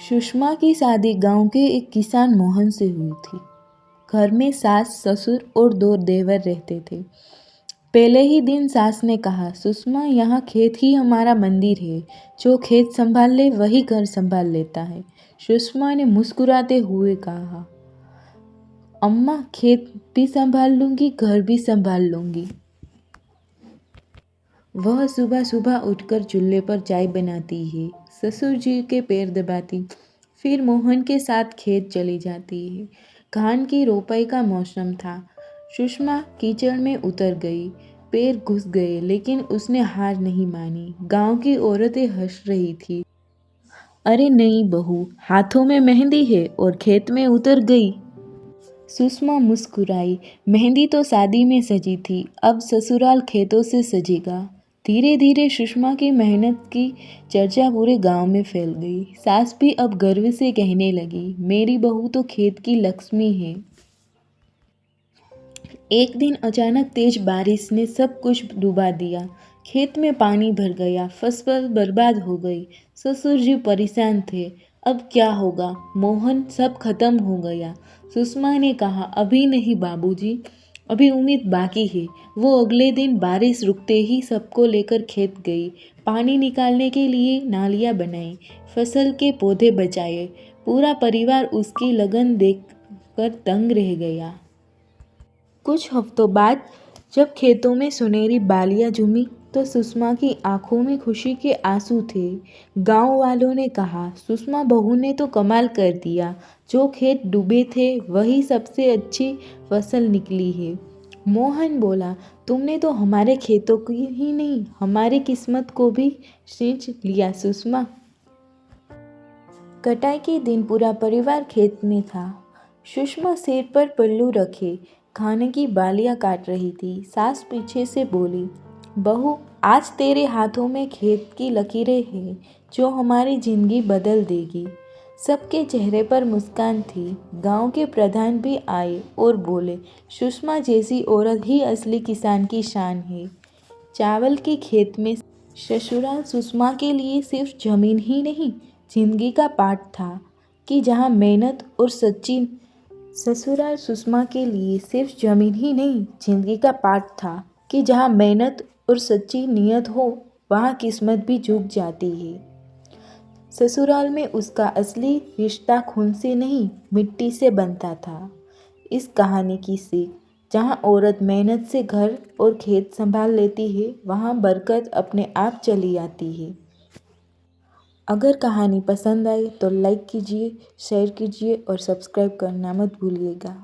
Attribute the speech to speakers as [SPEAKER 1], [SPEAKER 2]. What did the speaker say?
[SPEAKER 1] सुषमा की शादी गांव के एक किसान मोहन से हुई थी। घर में सास, ससुर और दो देवर रहते थे। पहले ही दिन सास ने कहा, सुषमा, यहाँ खेत ही हमारा मंदिर है। जो खेत संभाल ले वही घर संभाल लेता है। सुषमा ने मुस्कुराते हुए कहा, अम्मा, खेत भी संभाल लूंगी, घर भी संभाल लूंगी। वह सुबह सुबह उठकर चूल्हे पर चाय बनाती है, ससुर जी के पैर दबाती, फिर मोहन के साथ खेत चली जाती है। धान की रोपाई का मौसम था। सुषमा कीचड़ में उतर गई, पैर घुस गए, लेकिन उसने हार नहीं मानी। गांव की औरतें हंस रही थी। अरे नई बहू, हाथों में मेहंदी है और खेत में उतर गई। सुषमा मुस्कुराई। मेहंदी तो शादी में सजी थी, अब ससुराल खेतों से सजेगा। धीरे धीरे सुषमा की मेहनत की चर्चा पूरे गांव में फैल गई। सास भी अब गर्व से कहने लगी, मेरी बहू तो खेत की लक्ष्मी है। एक दिन अचानक तेज बारिश ने सब कुछ डुबा दिया। खेत में पानी भर गया, फसल बर्बाद हो गई। ससुर जी परेशान थे। अब क्या होगा? मोहन, सब खत्म हो गया। सुषमा ने कहा, अभी नहीं बाबूजी, अभी उम्मीद बाकी है। वो अगले दिन बारिश रुकते ही सबको लेकर खेत गई। पानी निकालने के लिए नालियाँ बनाई, फसल के पौधे बचाए। पूरा परिवार उसकी लगन देखकर दंग रह गया। कुछ हफ्तों बाद जब खेतों में सुनहरी बालियां झूमी तो सुषमा की आंखों में खुशी के आंसू थे। गांव वालों ने कहा, सुषमा बहू ने तो कमाल कर दिया। जो खेत डूबे थे वही सबसे अच्छी फसल निकली है। मोहन बोला, तुमने तो हमारे खेतों की ही नहीं, हमारी किस्मत को भी सींच लिया सुषमा। कटाई के दिन पूरा परिवार खेत में था। सुषमा सिर पर पल्लू रखे खाने की बालियां काट रही थी। सास पीछे से बोली, बहू, आज तेरे हाथों में खेत की लकीरें हैं जो हमारी जिंदगी बदल देगी। सबके चेहरे पर मुस्कान थी। गांव के प्रधान भी आए और बोले, सुषमा जैसी औरत ही असली किसान की शान है। चावल के खेत में ससुराल सुषमा के लिए सिर्फ जमीन ही नहीं, जिंदगी का पाठ था कि जहाँ मेहनत और सच्ची ससुराल सुषमा के लिए सिर्फ जमीन ही नहीं, जिंदगी का पाठ था कि जहाँ मेहनत और सच्ची नीयत हो, वहाँ किस्मत भी झुक जाती है। ससुराल में उसका असली रिश्ता खून से नहीं, मिट्टी से बनता था। इस कहानी की सीख, जहाँ औरत मेहनत से घर और खेत संभाल लेती है, वहाँ बरकत अपने आप चली आती है। अगर कहानी पसंद आए तो लाइक कीजिए, शेयर कीजिए और सब्सक्राइब करना मत भूलिएगा।